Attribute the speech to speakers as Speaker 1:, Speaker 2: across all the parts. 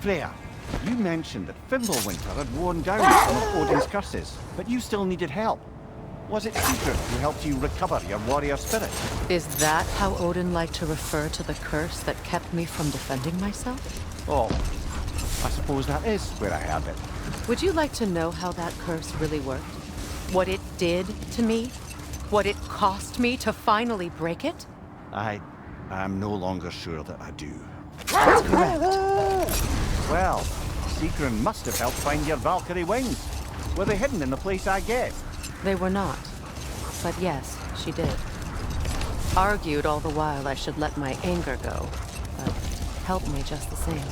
Speaker 1: Freya, you mentioned that Fimbulwinter had worn down some of Odin's curses, but you still needed help. Was it Sigurd who helped you recover your warrior spirit?
Speaker 2: Is that how Odin liked to refer to the curse that kept me from defending myself?
Speaker 1: Oh, I suppose that is where I heard it.
Speaker 2: Would you like to know how that curse really worked? What it did to me? What it cost me to finally break it?
Speaker 1: I'm no longer sure that I do.
Speaker 2: That's correct.
Speaker 1: Well, Sigrun must have helped find your Valkyrie wings. Were they hidden in the place I gave?
Speaker 2: They were not. But yes, she did. Argued all the while I should let my anger go, but helped me just the same.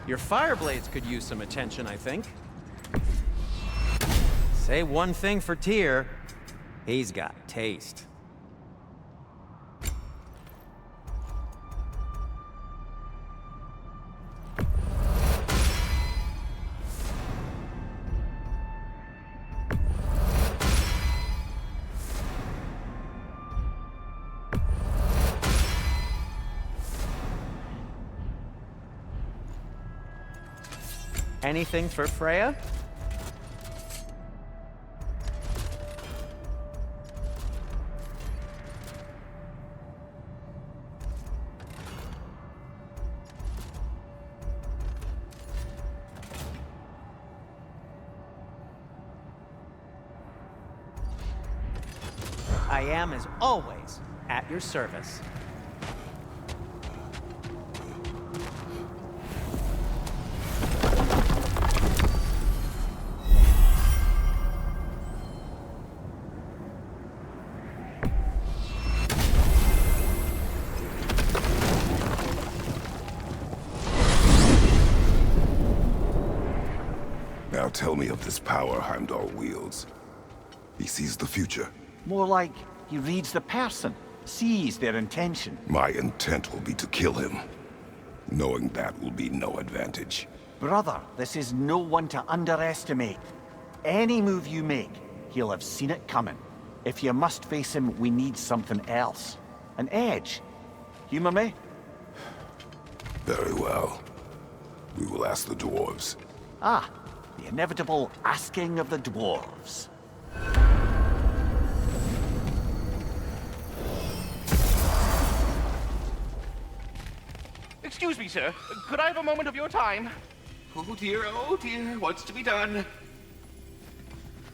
Speaker 3: Your fire blades could use some attention, I think. Say one thing for Tyr, he's got taste. Anything for Freya? I am, as always, at your service.
Speaker 4: Now tell me of this power Heimdall wields. He sees the future.
Speaker 1: More like he reads the person, sees their intention.
Speaker 4: My intent will be to kill him. Knowing that will be no advantage.
Speaker 1: Brother, this is no one to underestimate. Any move you make, he'll have seen it coming. If you must face him, we need something else. An edge. Humor me?
Speaker 4: Very well. We will ask the dwarves.
Speaker 1: Ah, the inevitable asking of the dwarves.
Speaker 5: Excuse me, sir. Could I have a moment of your time? Oh dear, what's to be done?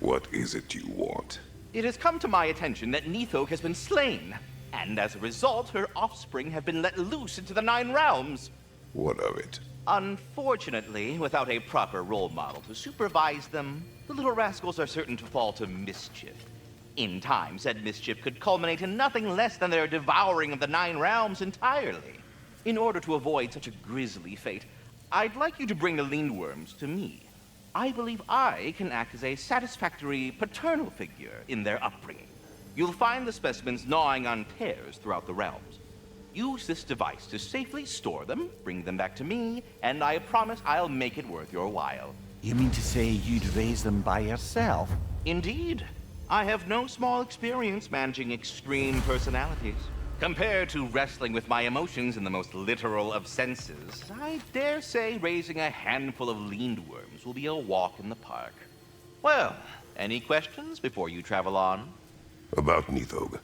Speaker 4: What is it you want?
Speaker 5: It has come to my attention that Nithog has been slain, and as a result, her offspring have been let loose into the Nine Realms.
Speaker 4: What of it?
Speaker 5: Unfortunately, without a proper role model to supervise them, the little rascals are certain to fall to mischief. In time, said mischief could culminate in nothing less than their devouring of the Nine Realms entirely. In order to avoid such a grisly fate, I'd like you to bring the Lindworms to me. I believe I can act as a satisfactory paternal figure in their upbringing. You'll find the specimens gnawing on tears throughout the realms. Use this device to safely store them, bring them back to me, and I promise I'll make it worth your while.
Speaker 1: You mean to say you'd raise them by yourself?
Speaker 5: Indeed. I have no small experience managing extreme personalities. Compared to wrestling with my emotions in the most literal of senses, I dare say raising a handful of Lindworms will be a walk in the park. Well, any questions before you travel on?
Speaker 4: About Nithog.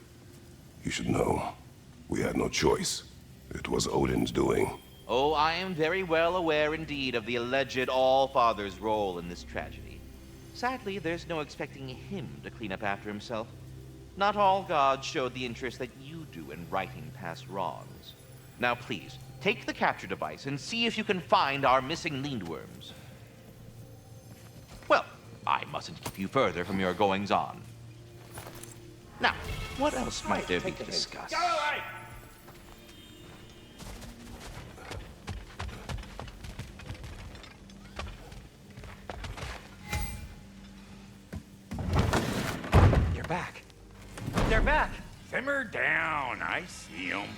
Speaker 4: You should know. We had no choice. It was Odin's doing.
Speaker 5: Oh, I am very well aware indeed of the alleged All-Father's role in this tragedy. Sadly, there's no expecting him to clean up after himself. Not all gods showed the interest that you do in righting past wrongs. Now please, take the capture device and see if you can find our missing Lindworms. Well, I mustn't keep you further from your goings-on. Now, what else might there be to discuss?
Speaker 3: You're back. They're back.
Speaker 6: Simmer down. I see 'em.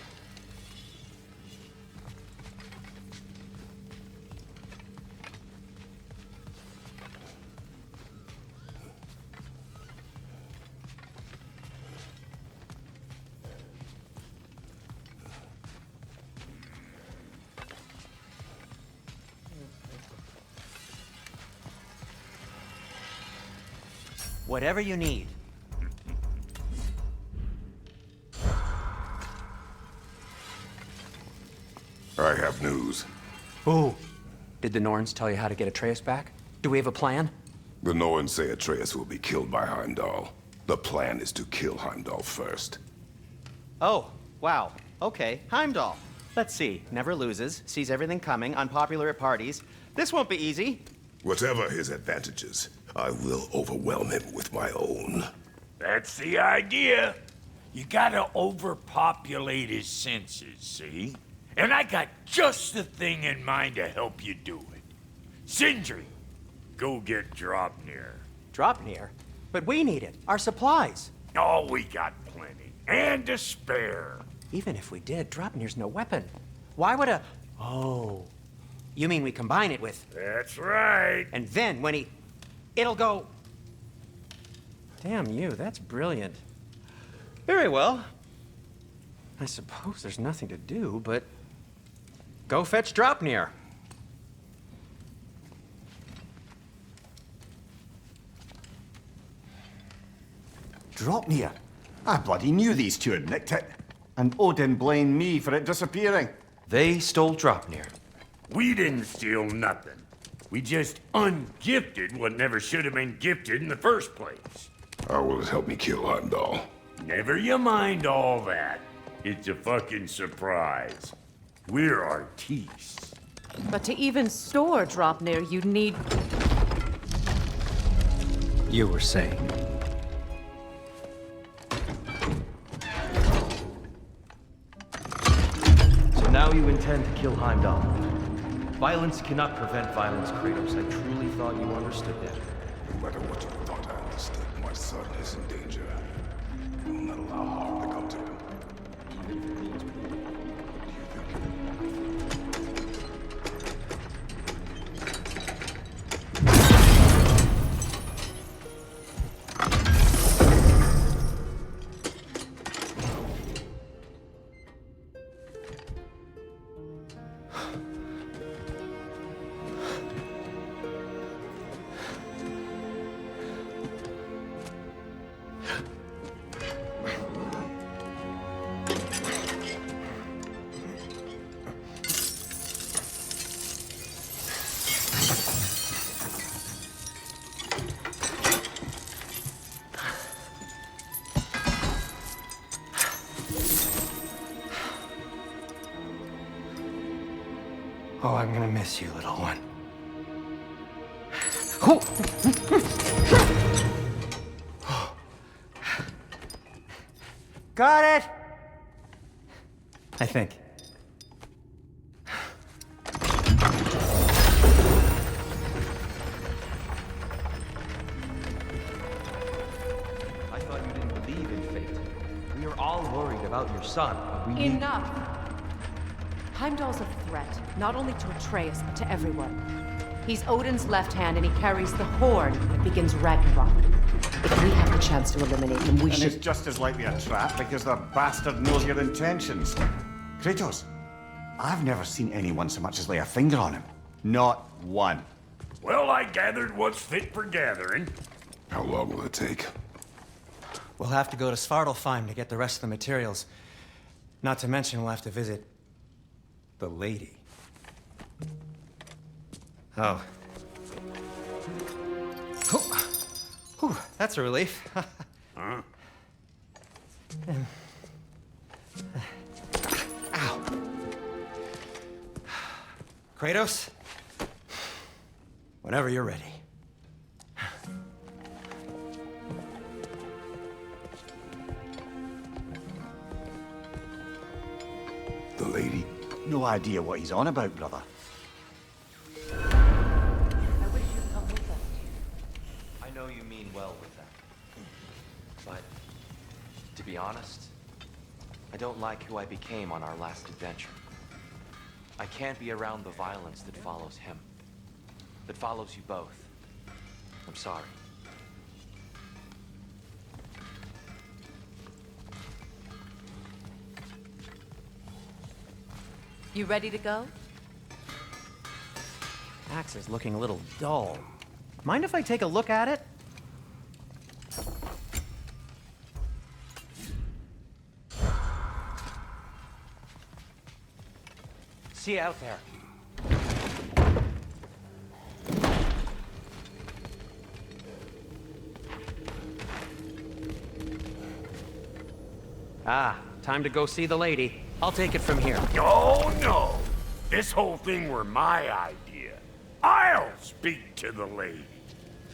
Speaker 3: Whatever you need.
Speaker 4: I have news.
Speaker 3: Ooh. Did the Norns tell you how to get Atreus back? Do we have a plan?
Speaker 4: The Norns say Atreus will be killed by Heimdall. The plan is to kill Heimdall first.
Speaker 3: Oh, wow. Okay, Heimdall. Let's see. Never loses, sees everything coming, unpopular at parties. This won't be easy.
Speaker 4: Whatever his advantages, I will overwhelm him with my own.
Speaker 6: That's the idea. You gotta overpopulate his senses, see? And I got just the thing in mind to help you do it. Sindri, go get Draupnir.
Speaker 3: Draupnir? But we need it. Our supplies.
Speaker 6: Oh, we got plenty. And to spare.
Speaker 3: Even if we did, Draupnir's no weapon. Why would a... Oh. You mean we combine it with...
Speaker 6: That's right.
Speaker 3: And then when he... It'll go... Damn you, that's brilliant. Very well. I suppose there's nothing to do, but... Go fetch Draupnir.
Speaker 1: Draupnir? I bloody knew these two had nicked it. And Odin blamed me for it disappearing.
Speaker 7: They stole Draupnir.
Speaker 6: We didn't steal nothing. We just ungifted what never should have been gifted in the first place.
Speaker 4: How will it help me kill Heimdall?
Speaker 6: Never you mind all that. It's a fucking surprise. We're artistes.
Speaker 2: But to even store Draupnir, you'd need...
Speaker 3: You were saying...
Speaker 7: So now you intend to kill Heimdall. Violence cannot prevent violence, Kratos. I truly thought you understood that.
Speaker 4: No matter what you thought I understood, my son is in danger. I will not allow harm to come to him.
Speaker 3: Oh, I'm gonna miss you, little one. Got it! I think.
Speaker 7: I thought you didn't believe in fate. We are all worried about your son. We need...
Speaker 2: Enough! Heimdall's a threat, not only to Atreus, but to everyone. He's Odin's left hand, and he carries the horn that begins Ragnarok. If we have the chance to eliminate him, we
Speaker 1: And
Speaker 2: should...
Speaker 1: it's just as likely a trap because the bastard knows your intentions. Kratos, I've never seen anyone so much as lay a finger on him. Not one.
Speaker 6: Well, I gathered what's fit for gathering.
Speaker 4: How long will it take?
Speaker 3: We'll have to go to Svartalfheim to get the rest of the materials. Not to mention we'll have to visit... the lady. Oh. Oh. That's a relief.
Speaker 6: Huh?
Speaker 3: Ow. Kratos? Whenever you're ready.
Speaker 4: The lady?
Speaker 1: No idea what he's on about, brother.
Speaker 2: I wish you'd come with us.
Speaker 7: I know you mean well with that. But, to be honest, I don't like who I became on our last adventure. I can't be around the violence that follows him. That follows you both. I'm sorry.
Speaker 2: You ready to go?
Speaker 3: Axe is looking a little dull. Mind if I take a look at it?
Speaker 7: See you out there.
Speaker 3: Ah, time to go see the lady. I'll take it from here.
Speaker 6: Oh, no. This whole thing were my idea. I'll speak to the lady.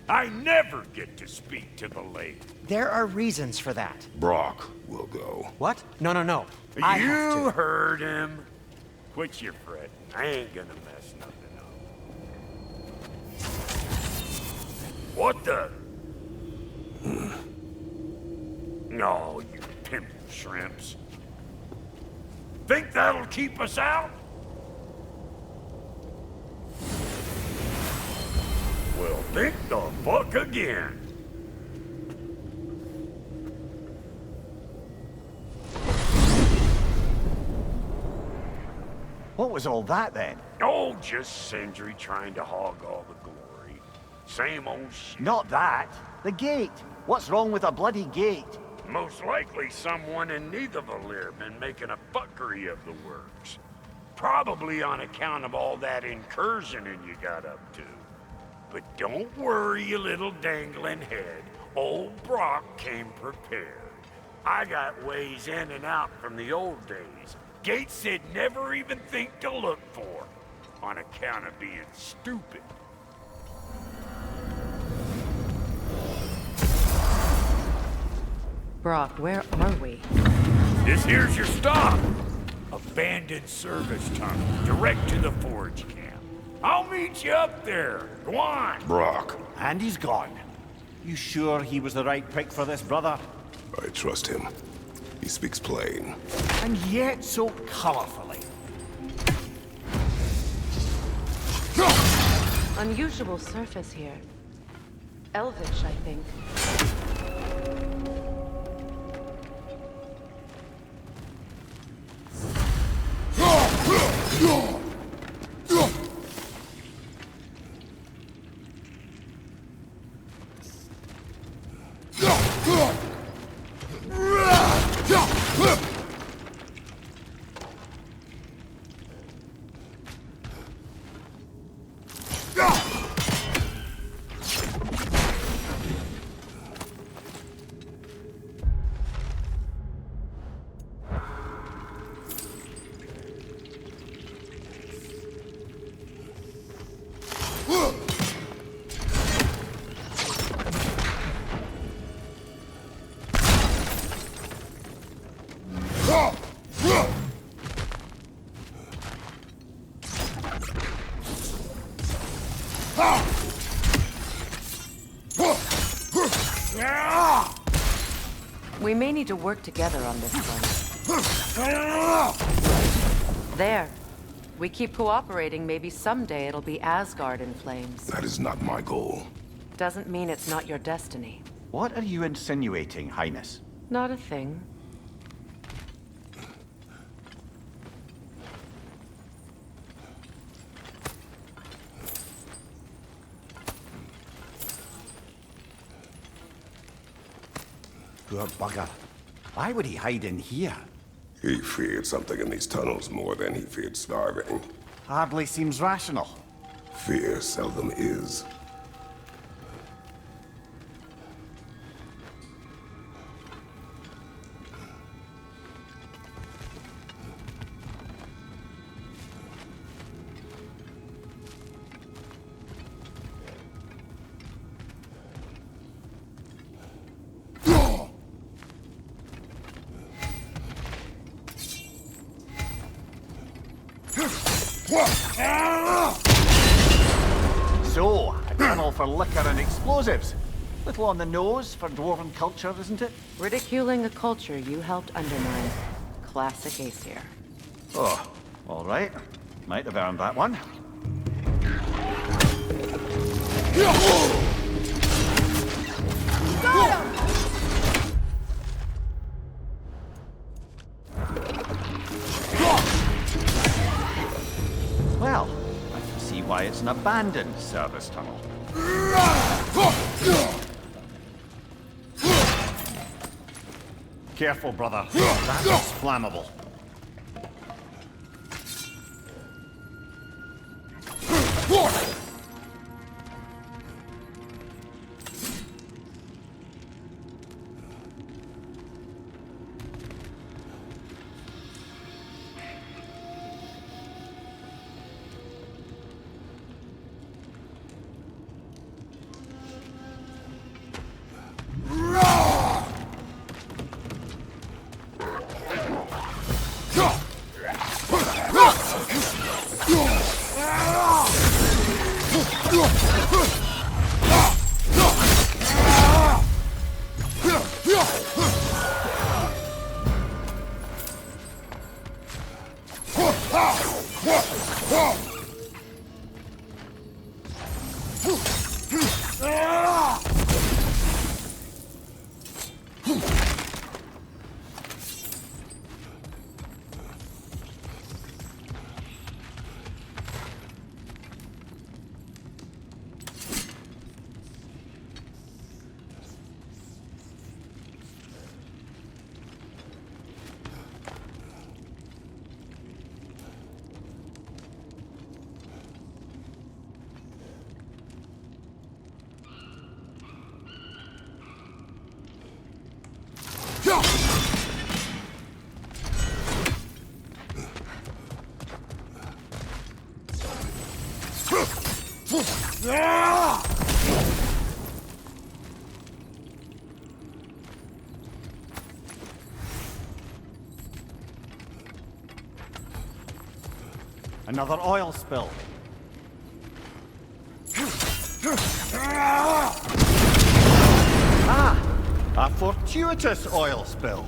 Speaker 6: I never get to speak to the lady.
Speaker 3: There are reasons for that.
Speaker 4: Brock will go.
Speaker 3: What? No, no, no. I have
Speaker 6: You
Speaker 3: to.
Speaker 6: heard him. Quit your fretting. I ain't gonna mess nothing up. What the? No, you pimp shrimps. Think that'll keep us out? Well, think the fuck again.
Speaker 1: What was all that then?
Speaker 6: Oh, just Sindri trying to hog all the glory. Same old shit.
Speaker 1: Not that. The gate. What's wrong with a bloody gate?
Speaker 6: Most likely someone in Nidavellir been making a fuckery of the works. Probably on account of all that incursioning you got up to. But don't worry, you little dangling head. Old Brock came prepared. I got ways in and out from the old days. Gates they'd never even think to look for, on account of being stupid.
Speaker 2: Brock, where are we?
Speaker 6: This here's your stop. Abandoned service tunnel, direct to the forge camp. I'll meet you up there. Go on.
Speaker 4: Brock,
Speaker 1: And he's gone. You sure he was the right pick for this, brother?
Speaker 4: I trust him. He speaks plain.
Speaker 1: And yet so colorfully.
Speaker 2: Unusual surface here. Elvish, I think. We may need to work together on this one. There. We keep cooperating, maybe someday it'll be Asgard in flames.
Speaker 4: That is not my goal.
Speaker 2: Doesn't mean it's not your destiny.
Speaker 1: What are you insinuating, Highness?
Speaker 2: Not a thing.
Speaker 1: Poor bugger. Why would he hide in here?
Speaker 4: He feared something in these tunnels more than he feared starving.
Speaker 1: Hardly seems rational.
Speaker 4: Fear seldom is.
Speaker 1: So, a tunnel for liquor and explosives. Little on the nose for dwarven culture, isn't it?
Speaker 2: Ridiculing a culture you helped undermine. Classic Aesir.
Speaker 1: Oh, all right. Might have earned that one. Well, I can see why it's an abandoned service tunnel. Careful, brother. That is flammable. Another oil spill. Ah! A fortuitous oil spill.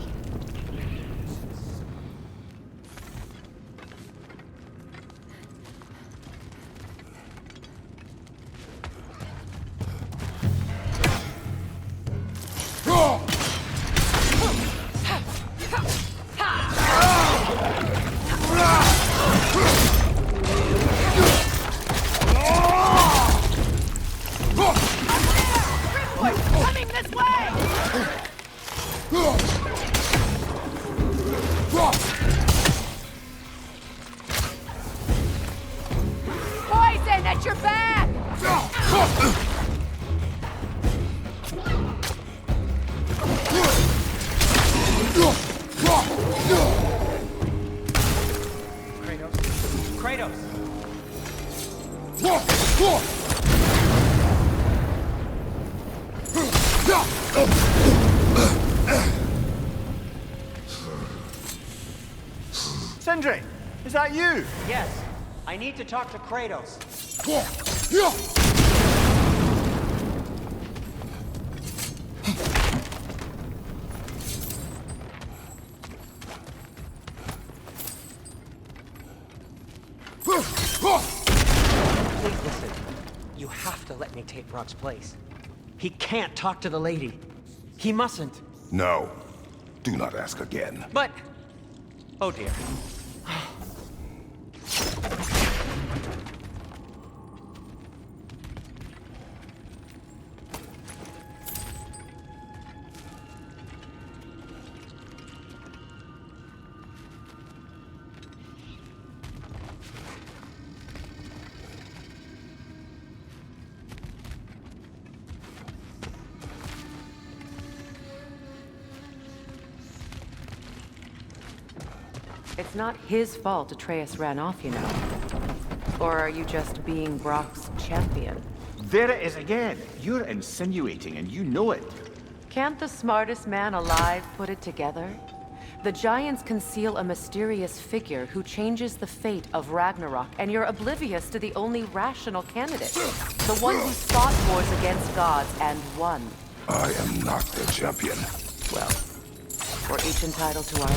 Speaker 1: Sindri, is that you?
Speaker 8: Yes, I need to talk to Kratos. Please listen. You have to let me take Brock's place. He can't talk to the lady. He mustn't.
Speaker 4: No. Do not ask again.
Speaker 8: But... Oh dear.
Speaker 2: It's not his fault Atreus ran off, you know. Or are you just being Brock's champion?
Speaker 1: There it is again. You're insinuating and you know it.
Speaker 2: Can't the smartest man alive put it together? The giants conceal a mysterious figure who changes the fate of Ragnarok, and you're oblivious to the only rational candidate. The one who fought wars against gods and won.
Speaker 4: I am not the champion.
Speaker 2: Well, we're each entitled to our...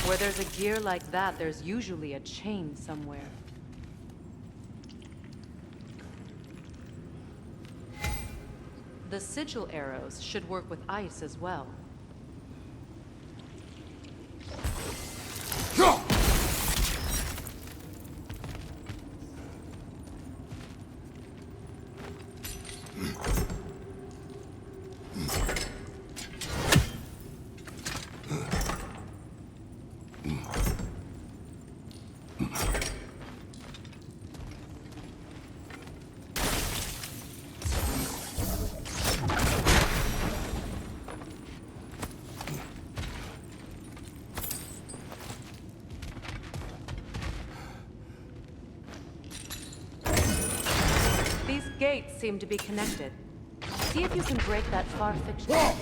Speaker 2: Where there's a gear like that, there's usually a chain somewhere. The sigil arrows should work with ice as well. Gates seem to be connected. See if you can break that far fixture.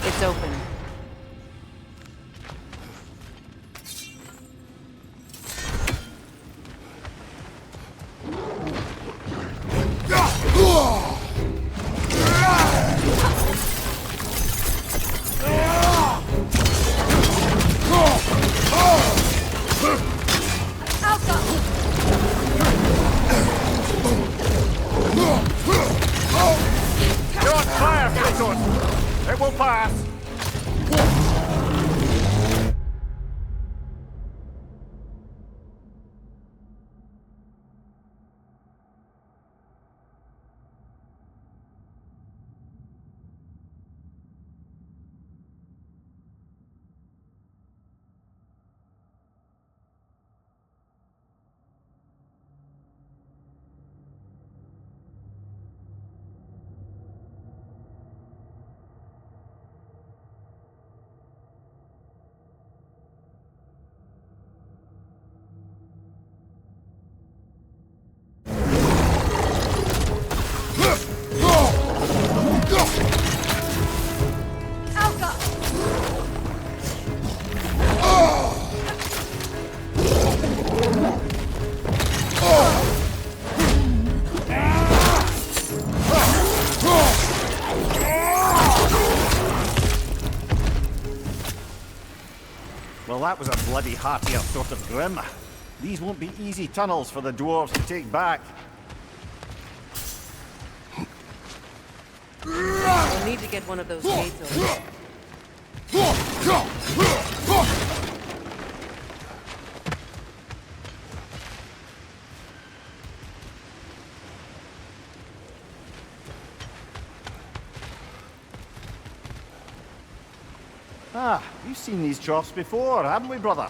Speaker 2: It's open.
Speaker 1: You're on fire, Kratos! It will pass! Well, that was a bloody heartier sort of grim. These won't be easy tunnels for the dwarves to take back.
Speaker 2: We'll need to get one of those gates open.
Speaker 1: Ah, we've seen these troughs before, haven't we, brother?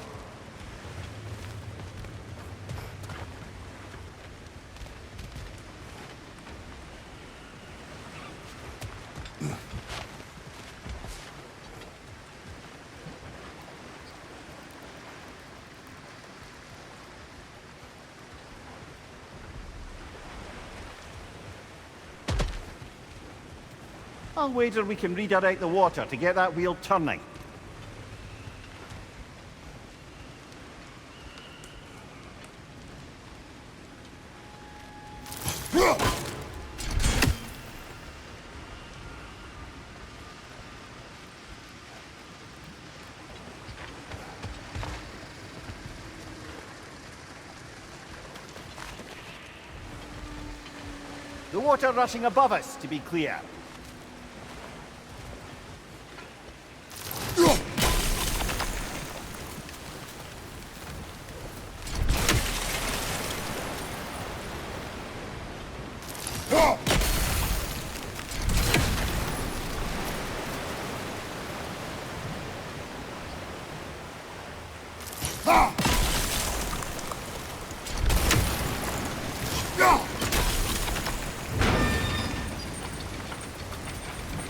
Speaker 1: I'll wager we can redirect the water to get that wheel turning. The water rushing above us, to be clear.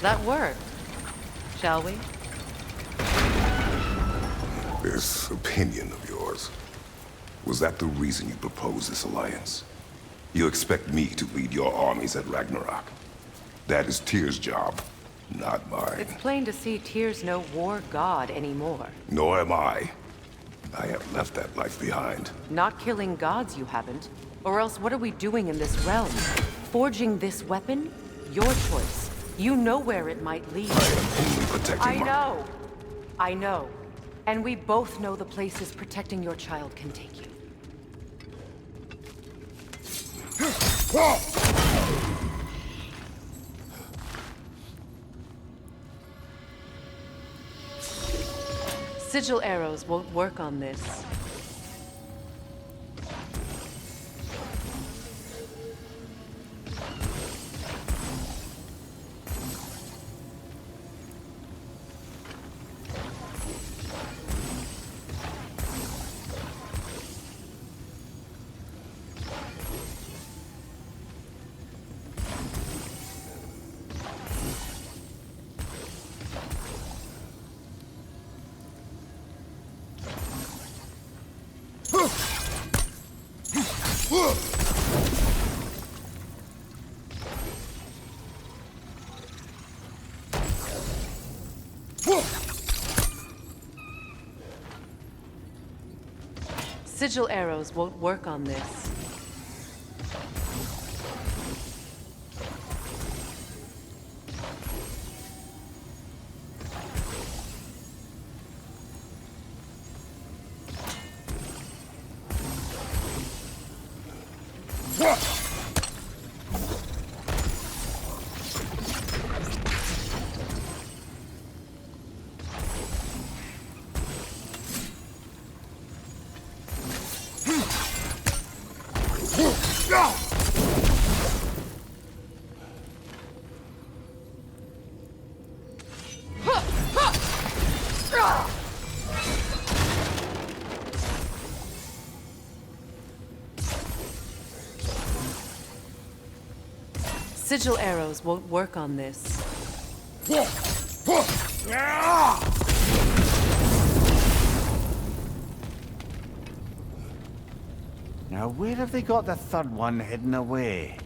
Speaker 2: That worked, shall we?
Speaker 4: This opinion of yours, was that the reason you proposed this alliance? You expect me to lead your armies at Ragnarok? That is Tyr's job, not mine.
Speaker 2: It's plain to see Tyr's no war god anymore.
Speaker 4: Nor am I. I have left that life behind.
Speaker 2: Not killing gods, you haven't. Or else what are we doing in this realm? Forging this weapon? Your choice. You know where it might lead.
Speaker 4: I am only protecting
Speaker 2: I know. And we both know the places protecting your child can take you. Sigil arrows won't work on this. Sigil arrows won't work on this. Sigil arrows won't work on this.
Speaker 1: Now, where have they got the third one hidden away?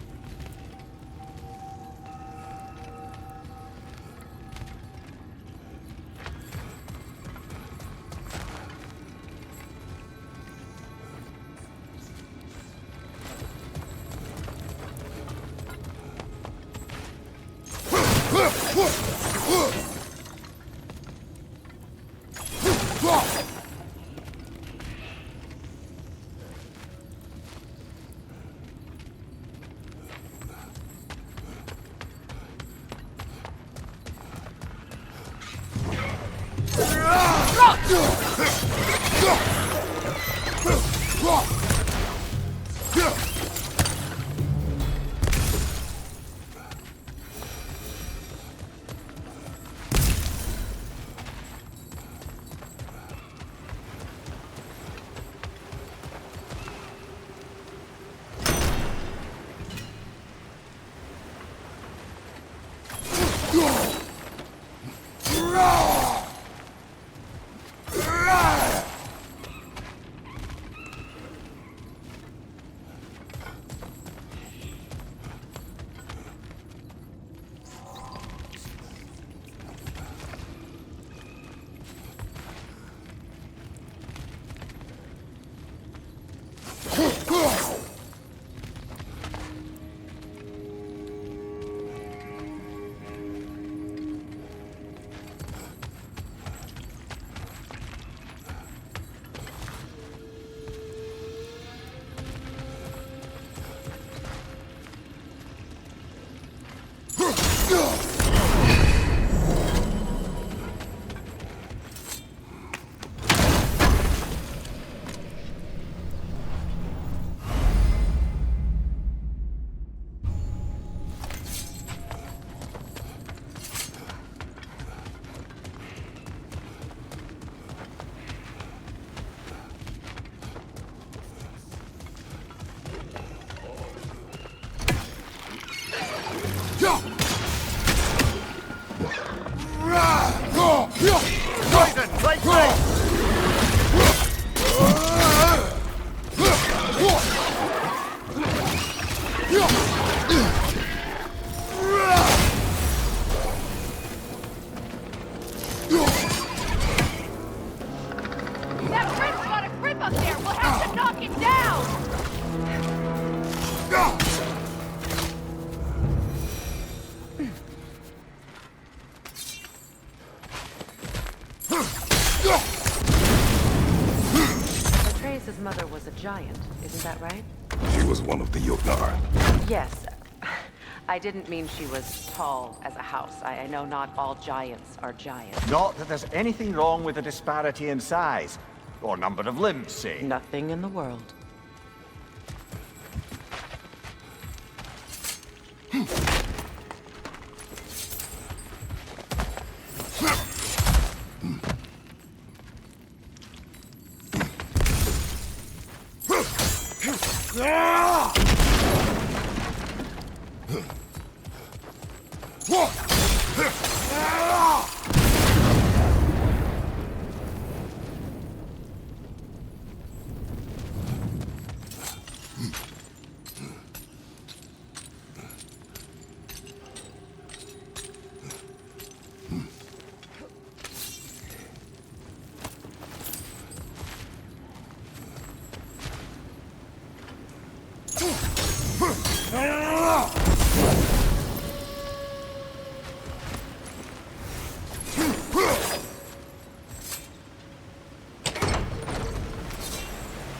Speaker 4: was one of the Jotnar.
Speaker 2: Yes. I didn't mean she was tall as a house. I know not all giants are giants.
Speaker 1: Not that there's anything wrong with the disparity in size, or number of limbs, say.
Speaker 2: Nothing in the world.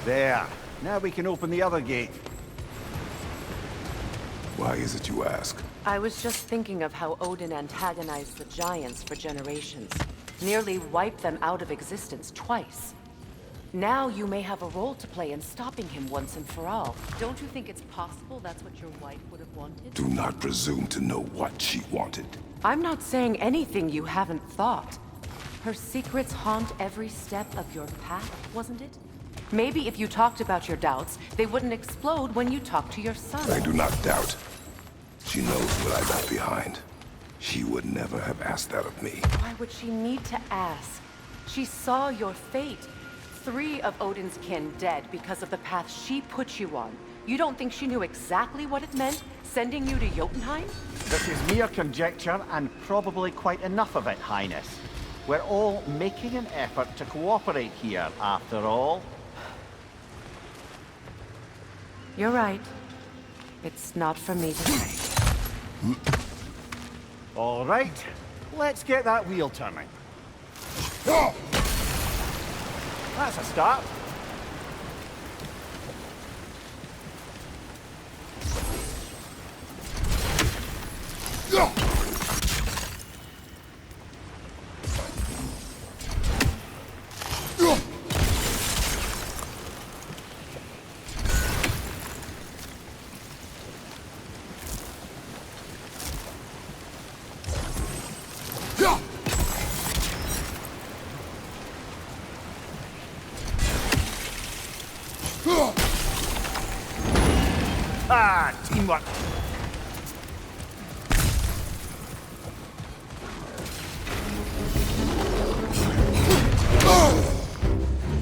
Speaker 1: There. Now we can open the other gate.
Speaker 4: Why is it you ask?
Speaker 2: I was just thinking of how Odin antagonized the giants for generations. Nearly wiped them out of existence twice. Now you may have a role to play in stopping him once and for all. Don't you think it's possible that's what your wife would have wanted?
Speaker 4: Do not presume to know what she wanted.
Speaker 2: I'm not saying anything you haven't thought. Her secrets haunt every step of your path, wasn't it? Maybe if you talked about your doubts, they wouldn't explode when you talked to your son.
Speaker 4: I do not doubt. She knows what I left behind. She would never have asked that of me.
Speaker 2: Why would she need to ask? She saw your fate. 3 of Odin's kin dead because of the path she put you on. You don't think she knew exactly what it meant, sending you to Jotunheim?
Speaker 1: This is mere conjecture, and probably quite enough of it, Highness. We're all making an effort to cooperate here, after all.
Speaker 2: You're right. It's not for me to say.
Speaker 1: All right, let's get that wheel turning. That's a start. Ah, teamwork.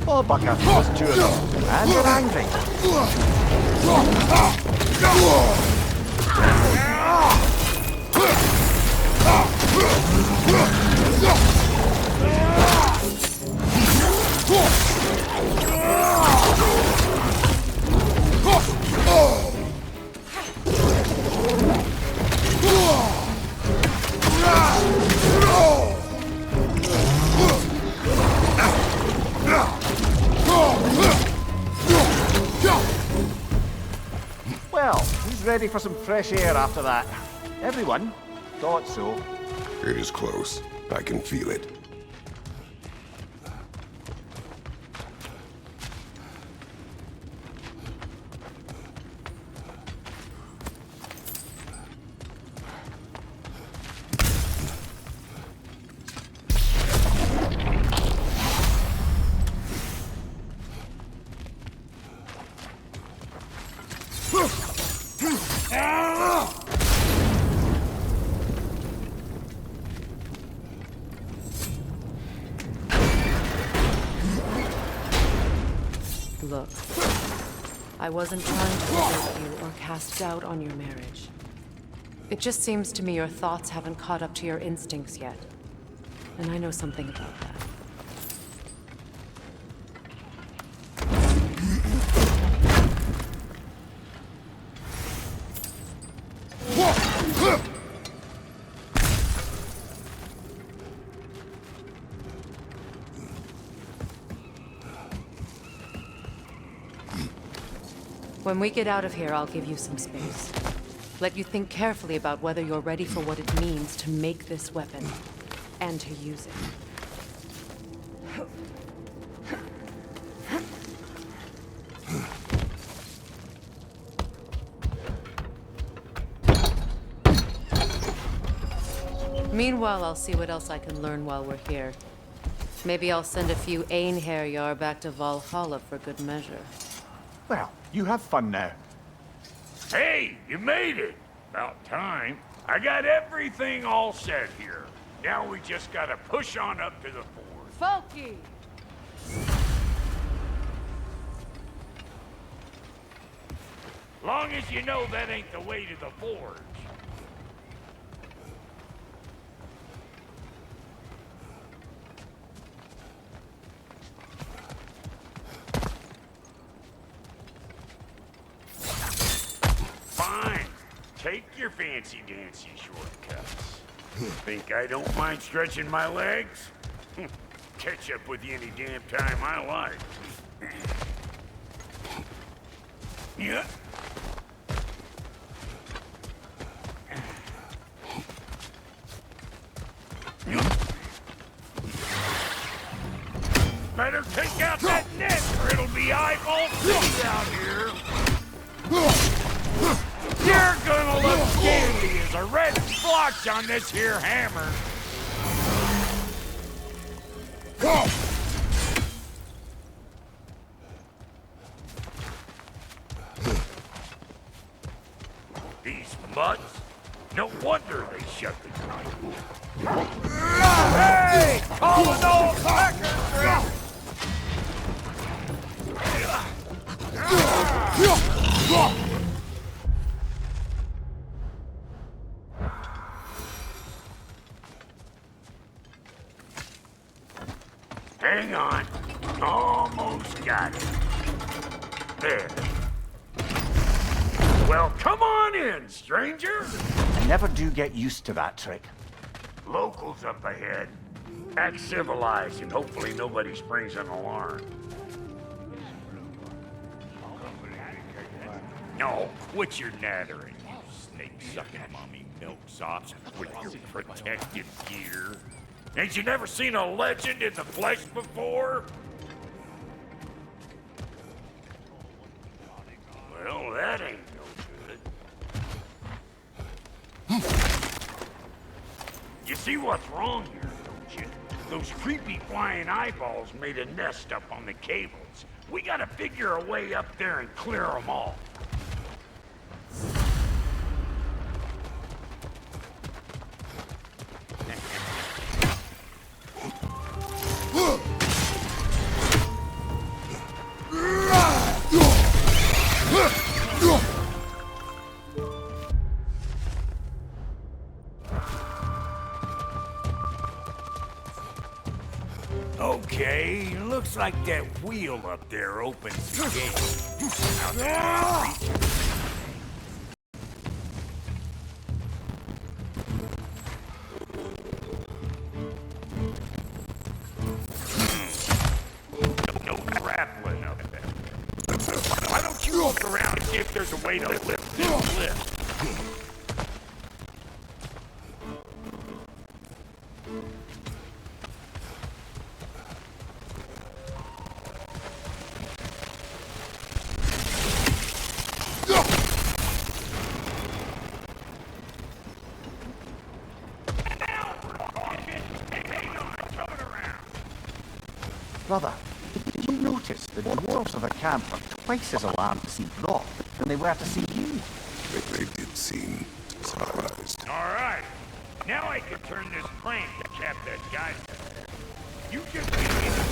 Speaker 1: Oh, Bucker, there's 2 of them. And they're angry. Well, he's ready for some fresh air after that. Everyone thought so.
Speaker 4: It is close. I can feel it.
Speaker 2: Look, I wasn't trying to provoke you or cast doubt on your marriage. It just seems to me your thoughts haven't caught up to your instincts yet. And I know something about that. When we get out of here, I'll give you some space. Let you think carefully about whether you're ready for what it means to make this weapon, and to use it. Meanwhile, I'll see what else I can learn while we're here. Maybe I'll send a few Einherjar back to Valhalla for good measure.
Speaker 1: Well, you have fun now.
Speaker 6: Hey, you made it! About time. I got everything all set here. Now we just gotta push on up to the fort.
Speaker 2: Folky!
Speaker 6: Long as you know that ain't the way to the forge. Fine. Take your fancy-dancy shortcuts. Think I don't mind stretching my legs? Catch up with you any damn time I like. Yeah. Better take out that net or it'll be eyeball city out here. You're gonna look dandy as a red splotch on this here hammer. These mutts? No wonder they shut the joint. Hey! Call an old packer! Hang on. Almost got it. There. Well, come on in, stranger.
Speaker 1: I never do get used to that trick.
Speaker 6: Locals up ahead. Act civilized and hopefully nobody springs an alarm. No, quit your nattering, you snake-sucking mommy milksops with your protective gear. Ain't you never seen a legend in the flesh before? Well, that ain't no good. You see what's wrong here, don't you? Those creepy flying eyeballs made a nest up on the cables. We gotta figure a way up there and clear them all. Okay, looks like that wheel up there opens the gate. Now then, no grappling up there. Why don't you look around and see if there's a way to lift this lift?
Speaker 1: Brother, did you notice the dwarves of the camp are twice as alarmed to see Brock than they were to see you?
Speaker 4: They did seem surprised.
Speaker 6: All right. Now I can turn this crank to cap that guy. You just give me the